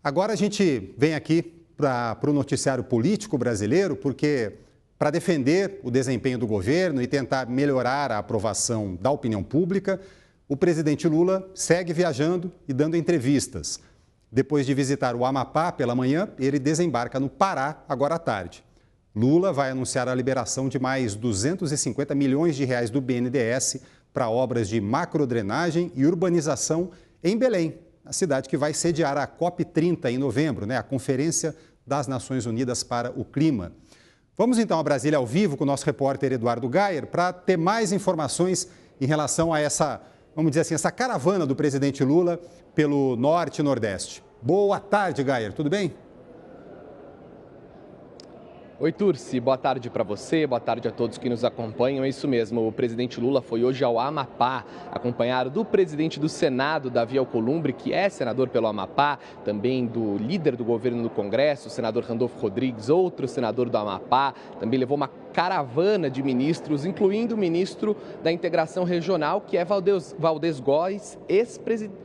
Agora a gente vem aqui para o noticiário político brasileiro, porque para defender o desempenho do governo e tentar melhorar a aprovação da opinião pública, o presidente Lula segue viajando e dando entrevistas. Depois de visitar o Amapá pela manhã, ele desembarca no Pará agora à tarde. Lula vai anunciar a liberação de mais 250 milhões de reais do BNDES para obras de macrodrenagem e urbanização em Belém, a cidade que vai sediar a COP30 em novembro, a Conferência das Nações Unidas para o Clima. Vamos então a Brasília ao vivo com o nosso repórter Eduardo Gayer para ter mais informações em relação a essa, vamos dizer assim, essa caravana do presidente Lula pelo Norte e Nordeste. Boa tarde, Gayer, tudo bem? Oi, Turci, boa tarde para você, boa tarde a todos que nos acompanham. É isso mesmo, o presidente Lula foi hoje ao Amapá, acompanhado do presidente do Senado, Davi Alcolumbre, que é senador pelo Amapá, também do líder do governo no Congresso, o senador Randolfo Rodrigues, outro senador do Amapá, também levou uma caravana de ministros, incluindo o ministro da Integração Regional, que é Valdez Góes,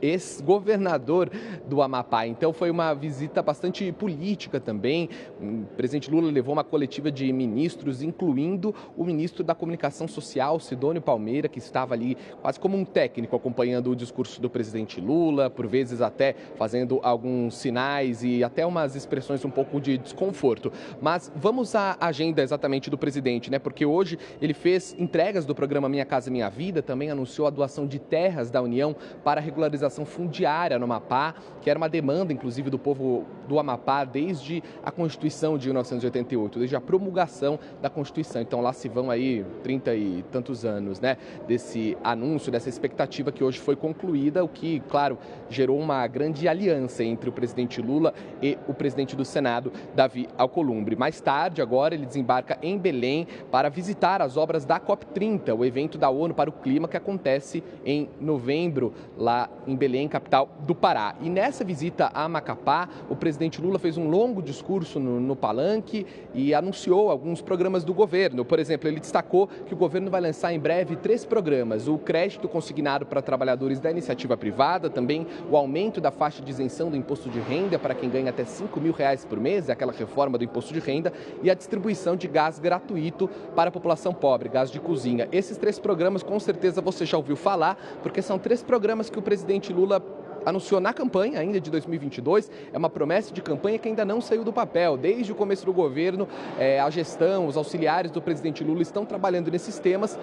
ex-governador do Amapá. Então foi uma visita bastante política também. O presidente Lula levou uma coletiva de ministros, incluindo o ministro da Comunicação Social, Sidônio Palmeira, que estava ali quase como um técnico acompanhando o discurso do presidente Lula, por vezes até fazendo alguns sinais e até umas expressões um pouco de desconforto. Mas vamos à agenda exatamente do presidente, porque hoje ele fez entregas do programa Minha Casa Minha Vida, também anunciou a doação de terras da União para a regularização fundiária no Amapá, que era uma demanda, inclusive, do povo do Amapá desde a Constituição de 1988, desde a promulgação da Constituição. Então lá se vão aí 30 e tantos anos, desse anúncio, dessa expectativa que hoje foi concluída, o que, claro, gerou uma grande aliança entre o presidente Lula e o presidente do Senado, Davi Alcolumbre. Mais tarde, agora, ele desembarca em Belém para visitar as obras da COP30, o evento da ONU para o Clima, que acontece em novembro, lá em Belém, capital do Pará. E nessa visita a Macapá, o presidente Lula fez um longo discurso no palanque e anunciou alguns programas do governo. Por exemplo, ele destacou que o governo vai lançar em breve 3 programas: o crédito consignado para trabalhadores da iniciativa privada, também o aumento da faixa de isenção do imposto de renda para quem ganha até R$5.000 por mês, aquela reforma do imposto de renda, e a distribuição de gás gratuito para a população pobre, gás de cozinha. Esses 3 programas, com certeza, você já ouviu falar, porque são 3 programas que o presidente Lula anunciou na campanha ainda de 2022, é uma promessa de campanha que ainda não saiu do papel. Desde o começo do governo, a gestão, os auxiliares do presidente Lula estão trabalhando nesses temas.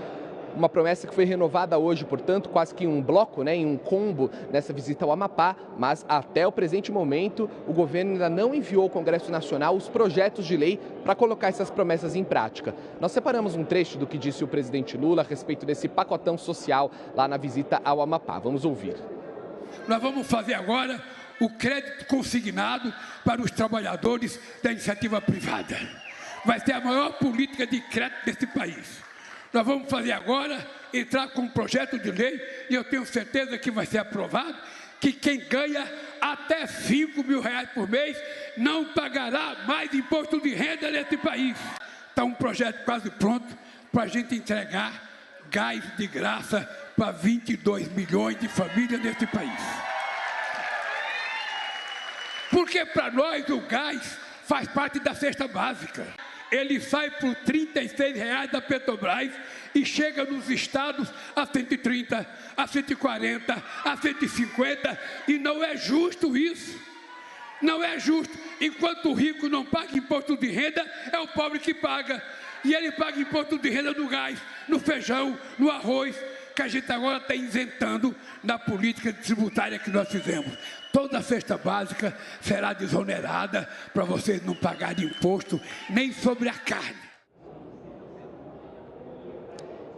Uma promessa que foi renovada hoje, portanto, quase que um bloco, em um combo nessa visita ao Amapá, mas até o presente momento o governo ainda não enviou ao Congresso Nacional os projetos de lei para colocar essas promessas em prática. Nós separamos um trecho do que disse o presidente Lula a respeito desse pacotão social lá na visita ao Amapá. Vamos ouvir. Nós vamos fazer agora o crédito consignado para os trabalhadores da iniciativa privada. Vai ser a maior política de crédito desse país. Nós vamos fazer agora, entrar com um projeto de lei, e eu tenho certeza que vai ser aprovado, que quem ganha até R$5.000 por mês não pagará mais imposto de renda nesse país. Está um projeto quase pronto para a gente entregar gás de graça para 22 milhões de famílias nesse país. Porque para nós o gás faz parte da cesta básica. Ele sai por R$36 da Petrobras e chega nos estados a 130, a 140, a 150, e não é justo isso. Não é justo. Enquanto o rico não paga imposto de renda, é o pobre que paga. E ele paga imposto de renda no gás, no feijão, no arroz, que a gente agora está isentando na política tributária que nós fizemos. Toda a cesta básica será desonerada para vocês não pagarem imposto nem sobre a carne.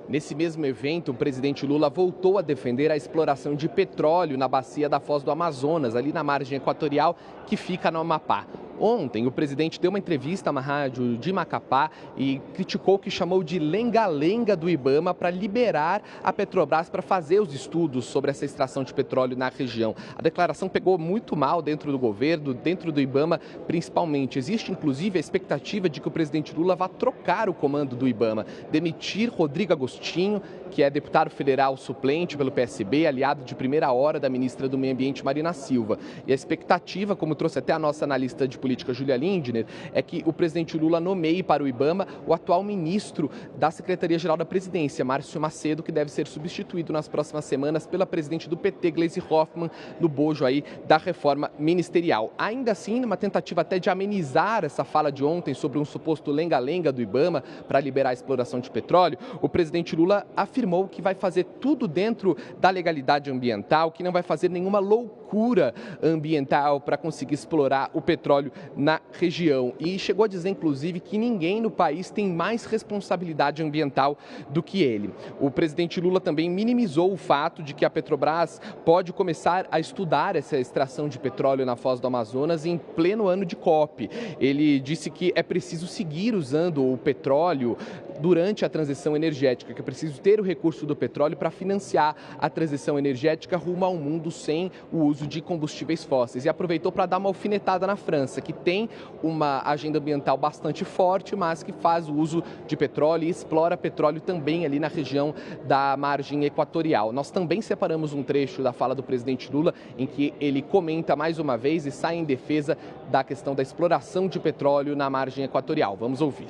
Nesse mesmo evento, o presidente Lula voltou a defender a exploração de petróleo na bacia da Foz do Amazonas, ali na margem equatorial que fica no Amapá. Ontem, o presidente deu uma entrevista a uma rádio de Macapá e criticou o que chamou de lenga-lenga do IBAMA para liberar a Petrobras para fazer os estudos sobre essa extração de petróleo na região. A declaração pegou muito mal dentro do governo, dentro do IBAMA principalmente. Existe, inclusive, a expectativa de que o presidente Lula vá trocar o comando do IBAMA, demitir Rodrigo Agostinho, que é deputado federal suplente pelo PSB, aliado de primeira hora da ministra do Meio Ambiente, Marina Silva. E a expectativa, como trouxe até a nossa analista de política, Júlia Lindner, é que o presidente Lula nomeie para o IBAMA o atual ministro da Secretaria-Geral da Presidência, Márcio Macedo, que deve ser substituído nas próximas semanas pela presidente do PT, Gleisi Hoffmann, no bojo aí da reforma ministerial. Ainda assim, numa tentativa até de amenizar essa fala de ontem sobre um suposto lenga-lenga do IBAMA para liberar a exploração de petróleo, o presidente Lula afirmou que vai fazer tudo dentro da legalidade ambiental, que não vai fazer nenhuma loucura ambiental para conseguir explorar o petróleo na região. E chegou a dizer, inclusive, que ninguém no país tem mais responsabilidade ambiental do que ele. O presidente Lula também minimizou o fato de que a Petrobras pode começar a estudar essa extração de petróleo na Foz do Amazonas em pleno ano de COP. Ele disse que é preciso seguir usando o petróleo durante a transição energética, que é preciso ter o recurso do petróleo para financiar a transição energética rumo a um mundo sem o uso de combustíveis fósseis. E aproveitou para dar uma alfinetada na França, que tem uma agenda ambiental bastante forte, mas que faz o uso de petróleo e explora petróleo também ali na região da margem equatorial. Nós também separamos um trecho da fala do presidente Lula, em que ele comenta mais uma vez e sai em defesa da questão da exploração de petróleo na margem equatorial. Vamos ouvir.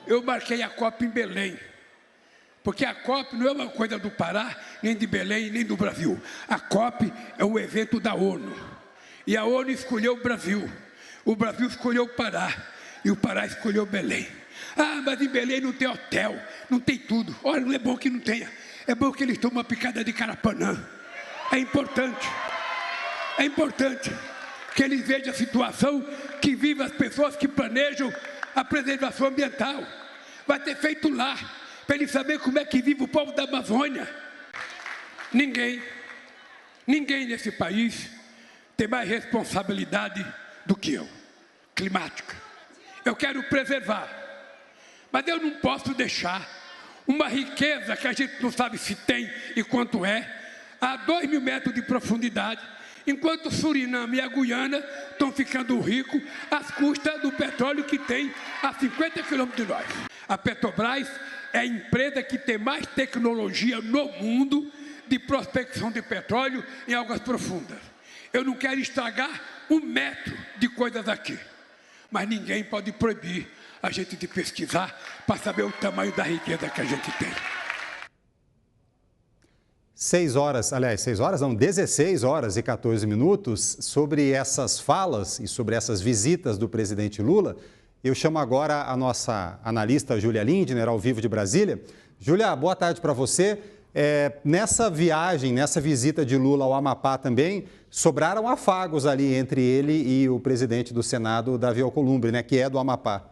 Eu marquei a COP em Belém, porque a COP não é uma coisa do Pará, nem de Belém, nem do Brasil. A COP é um evento da ONU. E a ONU escolheu o Brasil escolheu o Pará, e o Pará escolheu Belém. Ah, mas em Belém não tem hotel, não tem tudo. Olha, não é bom que não tenha. É bom que eles tomem uma picada de carapanã. É importante que eles vejam a situação que vivem as pessoas que planejam a preservação ambiental. Vai ter feito lá, para eles saberem como é que vive o povo da Amazônia. Ninguém nesse país tem mais responsabilidade do que eu, climática. Eu quero preservar, mas eu não posso deixar uma riqueza que a gente não sabe se tem e quanto é, a 2.000 metros de profundidade, enquanto o Suriname e a Guiana estão ficando ricos às custas do petróleo que tem a 50 quilômetros de nós. A Petrobras é a empresa que tem mais tecnologia no mundo de prospecção de petróleo em águas profundas. Eu não quero estragar 1 metro de coisas aqui, mas ninguém pode proibir a gente de pesquisar para saber o tamanho da riqueza que a gente tem. 16 horas e 14 minutos. Sobre essas falas e sobre essas visitas do presidente Lula, eu chamo agora a nossa analista Júlia Lindner, ao vivo de Brasília. Júlia, boa tarde para você. Nessa viagem, nessa visita de Lula ao Amapá também, sobraram afagos ali entre ele e o presidente do Senado, Davi Alcolumbre, né, que é do Amapá.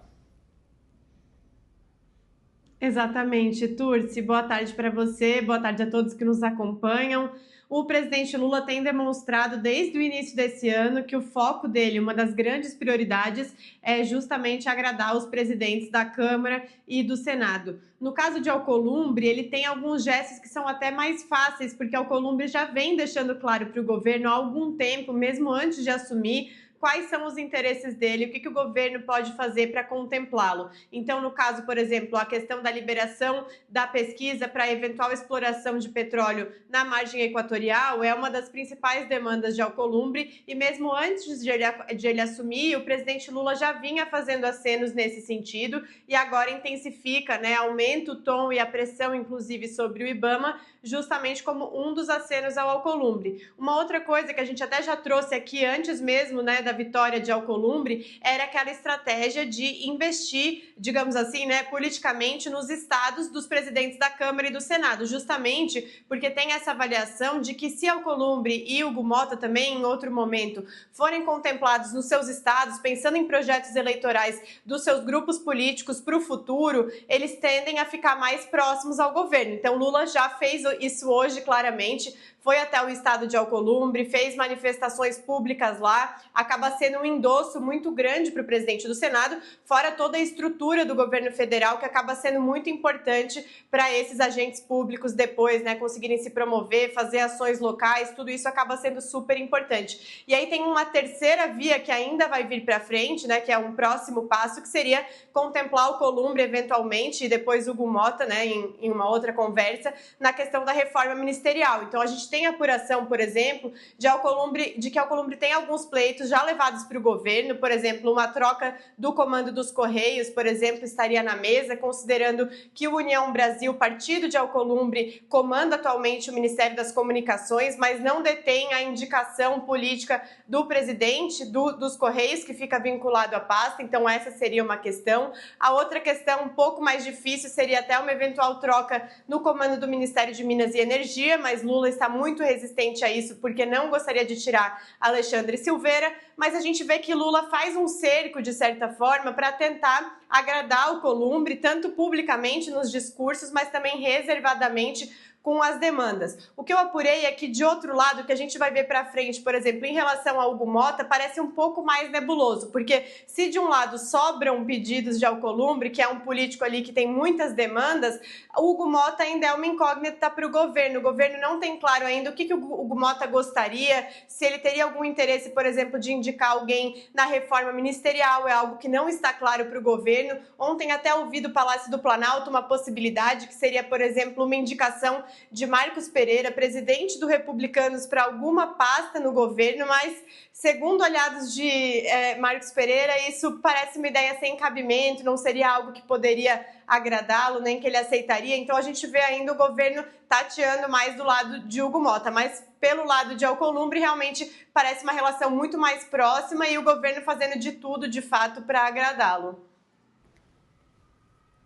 Exatamente, Turci. Boa tarde para você, boa tarde a todos que nos acompanham. O presidente Lula tem demonstrado desde o início desse ano que o foco dele, uma das grandes prioridades, é justamente agradar os presidentes da Câmara e do Senado. No caso de Alcolumbre, ele tem alguns gestos que são até mais fáceis, porque Alcolumbre já vem deixando claro para o governo há algum tempo, mesmo antes de assumir, quais são os interesses dele, o que o governo pode fazer para contemplá-lo. Então, no caso, por exemplo, a questão da liberação da pesquisa para eventual exploração de petróleo na margem equatorial é uma das principais demandas de Alcolumbre, e mesmo antes de ele assumir, o presidente Lula já vinha fazendo acenos nesse sentido e agora intensifica, aumenta o tom e a pressão, inclusive, sobre o IBAMA, justamente como um dos acenos ao Alcolumbre. Uma outra coisa que a gente até já trouxe aqui antes mesmo, da vitória de Alcolumbre, era aquela estratégia de investir, digamos assim, politicamente nos estados dos presidentes da Câmara e do Senado, justamente porque tem essa avaliação de que se Alcolumbre e Hugo Mota também, em outro momento, forem contemplados nos seus estados, pensando em projetos eleitorais dos seus grupos políticos para o futuro, eles tendem a ficar mais próximos ao governo. Então, Lula já fez isso hoje, claramente, foi até o estado de Alcolumbre, fez manifestações públicas lá, acaba sendo um endosso muito grande para o presidente do Senado, fora toda a estrutura do governo federal, que acaba sendo muito importante para esses agentes públicos depois, né, conseguirem se promover, fazer ações locais, tudo isso acaba sendo super importante. E aí tem uma terceira via que ainda vai vir para frente, né, que é um próximo passo, que seria contemplar Alcolumbre eventualmente, e depois Hugo Mota, né, em uma outra conversa, na questão da reforma ministerial. Então a gente tem apuração, por exemplo, de que Alcolumbre tem alguns pleitos já levados para o governo, por exemplo, uma troca do comando dos Correios, por exemplo, estaria na mesa, considerando que o União Brasil, partido de Alcolumbre, comanda atualmente o Ministério das Comunicações, mas não detém a indicação política do presidente dos Correios, que fica vinculado à pasta, então essa seria uma questão. A outra questão um pouco mais difícil seria até uma eventual troca no comando do Ministério de Minas e Energia, mas Lula está muito resistente a isso porque não gostaria de tirar Alexandre Silveira, mas a gente vê que Lula faz um cerco, de certa forma, para tentar agradar Alcolumbre, tanto publicamente nos discursos, mas também reservadamente com as demandas. O que eu apurei é que, de outro lado, o que a gente vai ver para frente, por exemplo, em relação a Hugo Mota, parece um pouco mais nebuloso, porque se de um lado sobram pedidos de Alcolumbre, que é um político ali que tem muitas demandas, Hugo Mota ainda é uma incógnita para o governo. O governo não tem claro ainda o que o Hugo Mota gostaria, se ele teria algum interesse, por exemplo, de indicar alguém na reforma ministerial, é algo que não está claro para o governo. Ontem até ouvi do Palácio do Planalto uma possibilidade que seria, por exemplo, uma indicação de Marcos Pereira, presidente do Republicanos, para alguma pasta no governo, mas, segundo aliados de Marcos Pereira, isso parece uma ideia sem cabimento, não seria algo que poderia agradá-lo, nem que ele aceitaria. Então a gente vê ainda o governo tateando mais do lado de Hugo Mota, mas pelo lado de Alcolumbre realmente parece uma relação muito mais próxima e o governo fazendo de tudo, de fato, para agradá-lo.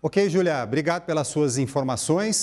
Ok, Júlia, obrigado pelas suas informações.